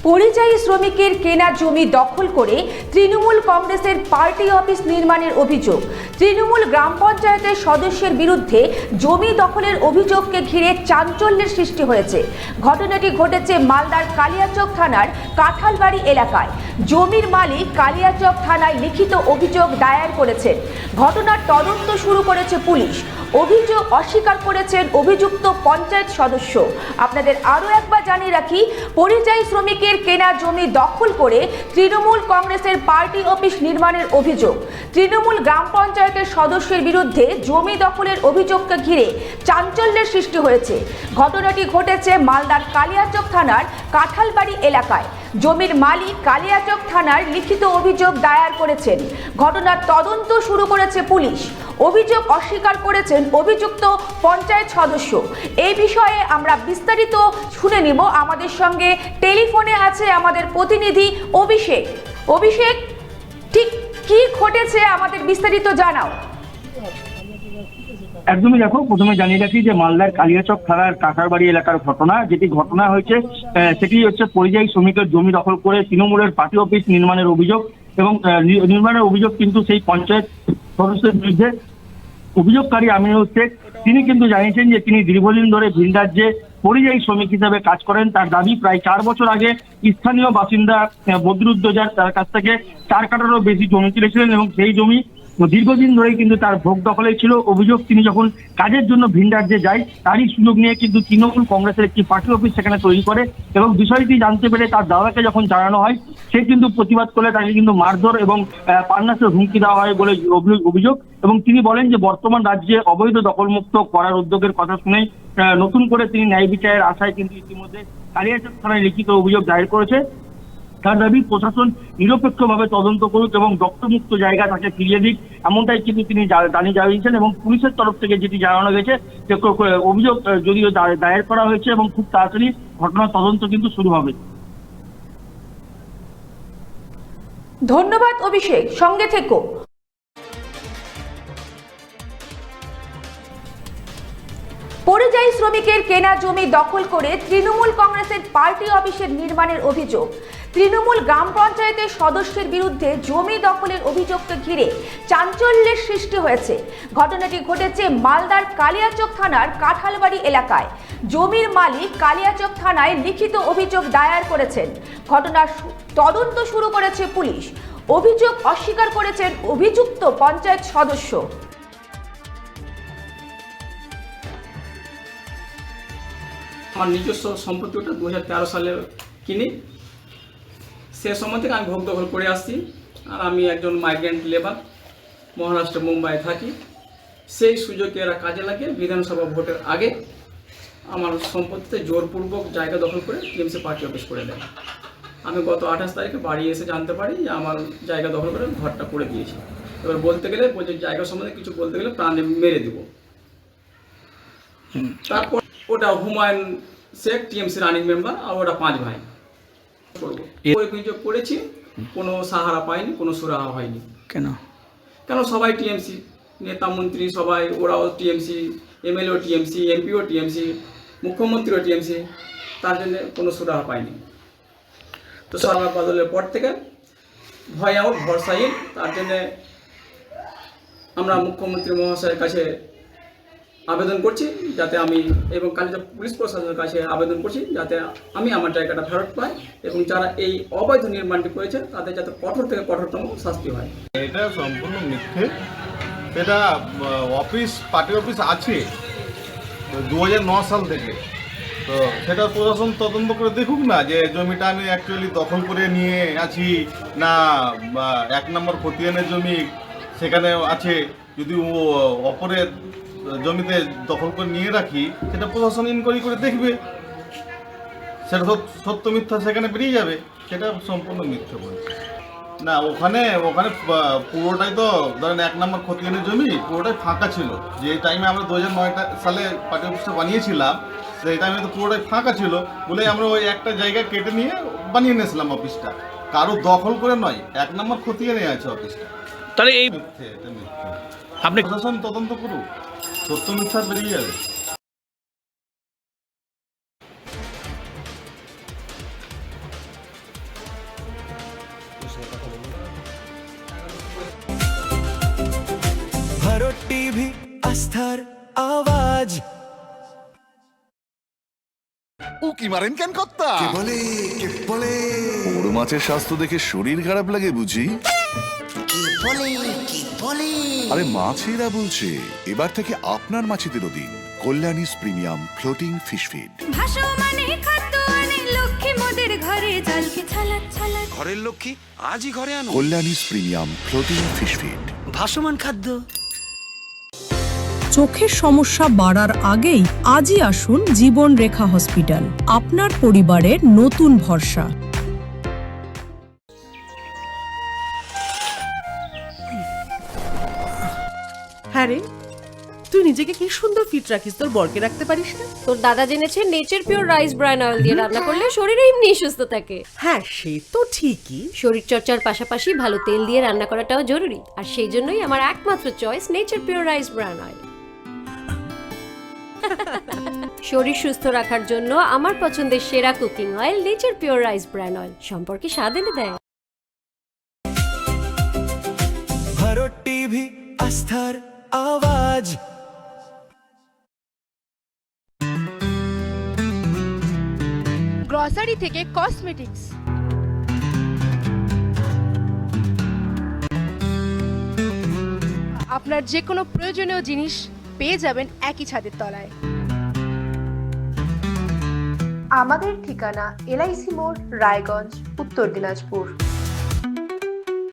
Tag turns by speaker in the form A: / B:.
A: পরিযায়ী শ্রমিকের কেনা জমি দখল করে তৃণমূল কংগ্রেসের পার্টি অফিস নির্মাণের অভিযোগ। তৃণমূল গ্রাম পঞ্চায়েতের সদস্যের বিরুদ্ধে জমি দখলের অভিযোগকে ঘিরে চাঞ্চল্যের সৃষ্টি হয়েছে। ঘটনাটি ঘটেছে মালদার কালিয়াচক থানার কাঁঠালবাড়ি এলাকায়। জমির মালিক কালিয়াচক থানায় লিখিত অভিযোগ দায়ের করেছেন। ঘটনার তদন্ত শুরু করেছে পুলিশ। অভিযোগ অস্বীকার করেছেন অভিযুক্ত পঞ্চায়েত সদস্য। আপনাদের আরও একবার জানিয়ে রাখি, পরিযায়ী শ্রমিকের কেনা জমি দখল করে তৃণমূল কংগ্রেসের পার্টি অফিস নির্মাণের অভিযোগ। তৃণমূল গ্রাম পঞ্চায়েতের সদস্যের বিরুদ্ধে জমি দখলের অভিযোগকে ঘিরে চাঞ্চল্যের সৃষ্টি হয়েছে। ঘটনাটি ঘটেছে মালদার কালিয়াচক থানার কাঁঠালবাড়ি এলাকায়। জমির মালিক কালিয়াচক থানার লিখিত অভিযোগ দায়ের করেছেন। ঘটনার তদন্ত শুরু করেছে পুলিশ। অভিযোগ অস্বীকার করেছেন অভিযুক্ত পঞ্চায়েত সদস্য। এই বিষয়ে আমরা বিস্তারিত শুনে নিব। আমাদের সঙ্গে টেলিফোনে আছে আমাদের প্রতিনিধি অভিষেক। অভিষেক, ঠিক কি ঘটেছে আমাদের বিস্তারিত জানাও।
B: একদমই দেখো, প্রথমে জানিয়ে রাখি যে মালদার কালিয়াচক থানার কাঁঠালবাড়ি এলাকার ঘটনা, যেটি ঘটনা হয়েছে সেটি হচ্ছে পরিযায়ী শ্রমিকের জমি দখল করে তৃণমূলের পার্টি অফিস নির্মাণের অভিযোগ। এবং নির্মাণের অভিযোগ কিন্তু সেই পঞ্চায়েত সদস্যের বিরুদ্ধে। অভিযোগকারী আমিনুল শেখ তিনি কিন্তু জানিয়েছেন যে তিনি দীর্ঘদিন ধরে ভিন রাজ্যে পরিযায়ী শ্রমিক হিসেবে কাজ করেন। তার দাবি, প্রায় 4 বছর আগে স্থানীয় বাসিন্দা বদরুদ্দোজার তার কাছ থেকে 4 কাঠারও বেশি জমি কিনেছিলেন এবং সেই জমি দীর্ঘদিন ধরেই কিন্তু তার ভোগ দখলে ছিল। অভিযোগ, তিনি যখন কাজের জন্য ভিন রাজ্যে যায় তারই সুযোগ নিয়ে কিন্তু তৃণমূল কংগ্রেসের একটি পার্টি অফিস সেখানে তৈরি করে এবং বিষয়টি জানতে পেরে তার দাদাকে যখন জানানো হয় সে কিন্তু প্রতিবাদ করলে তাকে কিন্তু মারধর এবং প্রাণনাশের হুমকি দেওয়া হয় বলে অভিযোগ। এবং তিনি বলেন যে বর্তমান রাজ্যে অবৈধ দখলমুক্ত করার উদ্যোগের কথা শুনেই নতুন করে তিনি ন্যায় বিচারের আশায় কিন্তু ইতিমধ্যে কালিয়াচক থানায় লিখিত অভিযোগ দায়ের করেছে। তার দাবি, প্রশাসন নিরপেক্ষভাবে তদন্ত করুক এবং দখলমুক্ত জায়গা তাকে ফিরিয়ে দিক, এমনটাই কিন্তু তিনি জানিয়েছেন। এবং পুলিশের তরফ থেকে যেটি জানানো গেছে যে অভিযোগ যদিও দায়ের করা হয়েছে এবং খুব তাড়াতাড়ি ঘটনার তদন্ত কিন্তু শুরু হবে।
A: ধন্যবাদ অভিষেক, সঙ্গে থেকো। পরিযায়ী শ্রমিকের কেনা জমি দখল করে তৃণমূল কংগ্রেসের পার্টি অফিসের নির্মাণের অভিযোগ। তৃণমূল গ্রাম পঞ্চায়েতের সদস্যের বিরুদ্ধে জমি দখলের অভিযোগকে ঘিরে চাঞ্চল্যের সৃষ্টি হয়েছে। ঘটনাটি ঘটেছে মালদার কালিয়াচক থানার কাঁঠালবাড়ি এলাকায়। জমির মালিক কালিয়াচক থানায় লিখিত অভিযোগ দায়ের করেছেন। ঘটনার তদন্ত শুরু করেছে পুলিশ। অভিযোগ অস্বীকার করেছেন অভিযুক্ত পঞ্চায়েত সদস্য।
C: আমার নিজস্ব সম্পত্তি ওটা 2013 সালে কিনি। সে সময় থেকে আমি ভোগ দখল করে আসছি। আর আমি একজন মাইগ্রেন্ট লেবার, মহারাষ্ট্র মুম্বাই থাকি। সেই সুযোগে এরা কাজে লাগে বিধানসভা ভোটের আগে আমার সম্পত্তিতে জোরপূর্বক জায়গা দখল করে টিএমসি পার্টি অফিস করে দেয়। আমি গত 28 তারিখে বাড়ি এসে জানতে পারি যে আমার জায়গা দখল করে ঘরটা করে দিয়েছে। এবার বলতে গেলে বলছে জায়গা সম্বন্ধে কিছু বলতে গেলে প্রাণে মেরে দেব। তারপর ওটা Humayun Sheikh TMC running member, আর ওটা 5 ভাই করবো। ওই অভিযোগ করেছি, কোনো সাহারা পাইনি, কোনো সুরাহা হয়নি। কেন সবাই টিএমসি, নেতা মন্ত্রী সবাই, ওরাও টিএমসি, এমএলএও টিএমসি, এমপিও টিএমসি, মুখ্যমন্ত্রীও টিএমসি, তার জন্য কোনো সুরাহা পাইনি। তো সরকার বদলের পর থেকে ভয় আউট ভরসাহীন, তার জন্যে আমরা মুখ্যমন্ত্রী মহাশয়ের কাছে আবেদন করছি যাতে আমি, এবং কালিয়াচক পুলিশ প্রশাসনের কাছে আবেদন করছি যাতে আমি আমার জায়গাটা ফেরত পাই এবং যারা এই অবৈধ নির্মাণটি করেছে তাদের যাতে কঠোর থেকে কঠোরতম শাস্তি হয়।
D: এটা সম্পূর্ণ মিথ্যে। সেটা অফিস, পার্টি অফিস আছে 2009 সাল থেকে। তো সেটা প্রশাসন তদন্ত করে দেখুক না যে জমিটা আমি অ্যাকচুয়ালি দখল করে নিয়ে আছি না 1 নম্বর খতিয়ানের জমি সেখানে আছে। যদি অপরের জমিতে দখল করে নিয়ে রাখি সেটা প্রশাসন ইনকোয়ারি করে দেখবে, সেটা সত্য মিথ্যা সেখানে বেরিয়ে যাবে। সেটা সম্পূর্ণ মিথ্যে বলছে না। ওখানে পুরোটাই তো ধরেন 1 নম্বর খতিয়ানের জমি পুরোটাই ফাঁকা ছিল। যে টাইমে আমরা 2009 সালে পার্টি অফিসটা বানিয়েছিলাম সেই টাইমে তো পুরোটাই ফাঁকা ছিল বলেই আমরা ওই একটা জায়গা কেটে নিয়ে বানিয়ে নিয়েছিলাম অফিসটা। কারো দখল করে নয়, 1 নম্বর খতিয়ানে আছে অফিসটা।
E: তাহলে এই
D: আপনি প্রশাসন তদন্ত করুক, সত্য মিথ্যা বেরিয়ে যাবে।
E: আস্থার আওয়াজ।
F: উকি মারেন কেন কর্তা?
E: কে বলে কে বলে
F: বড় মাছের স্বাস্থ্য দেখে শরীর খারাপ লাগে বুঝি?
E: কে বলে কে বলে
F: আরে মাছেরা বলছে, এবার থেকে আপনার মাছেদেরও দিন কল্যাণীস প্রিমিয়াম ফ্লোটিং ফিশ ফিড।
G: ভাসমানে খাদ্য আনে লক্ষ্মী মোদের ঘরে জলকে ছালাক ছালাক।
H: ঘরের লক্ষ্মী আজই ঘরে আনো।
F: কল্যাণীস প্রিমিয়াম ফ্লোটিং ফিশ ফিড।
H: ভাসমান খাদ্য।
I: চোখের সমস্যা বাড়ার আগেই আজই আসুন জীবন রেখা হসপিটাল, আপনার পরিবারের নতুন ভরসা।
J: হ্যাঁ রে, তুই নিজেকে কি সুন্দর ফিট রাখিস, তোর বরকে রাখতে পারিস না?
G: তোর দাদা জেনেছে nature pure rice bran oil দিয়ে রান্না করলে শরীর এমনি সুস্থ থাকে।
J: হ্যাঁ সে তো ঠিকই,
G: শরীর চর্চার পাশাপাশি ভালো তেল দিয়ে রান্না করাটাও জরুরি, আর সেই জন্যই আমার একমাত্র choice nature pure rice bran oil. শরীর সুস্থ রাখার জন্য আমার পছন্দের সেরা cooking oil nature pure rice bran oil, সম্পর্কে স্বাদ এনে দেয়।
E: ভারত টিভি আস্থার আওয়াজ।
K: গ্রসারি থেকে কসমেটিক্স, আপনার যে কোনো প্রয়োজনীয় জিনিস পেয়ে যাবেন একই ছাদের তলায়।
L: আমাদের ঠিকানা LIC মোড়, রায়গঞ্জ, উত্তর দিনাজপুর।